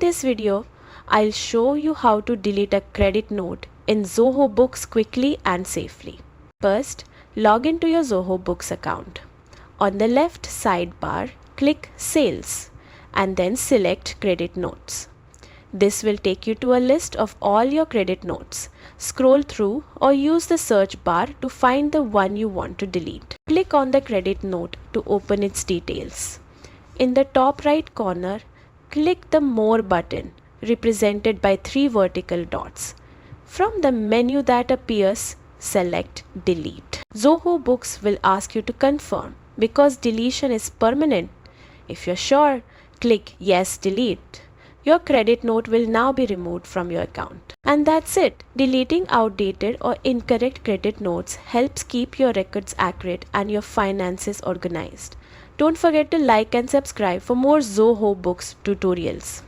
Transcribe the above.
this video, I'll show you how to delete a credit note in Zoho Books quickly and safely. First, log into your Zoho Books account. On the left sidebar, click Sales and then select Credit Notes. This will take you to a list of all your credit notes. Scroll through or use the search bar to find the one you want to delete. Click on the credit note to open its details. In the top right corner, click the More button represented by 3 vertical dots. From the menu that appears, select Delete. Zoho Books will ask you to confirm because deletion is permanent. If you're sure, click Yes, Delete. Your credit note will now be removed from your account. And that's it. Deleting outdated or incorrect credit notes helps keep your records accurate and your finances organized. Don't forget to like and subscribe for more Zoho Books tutorials.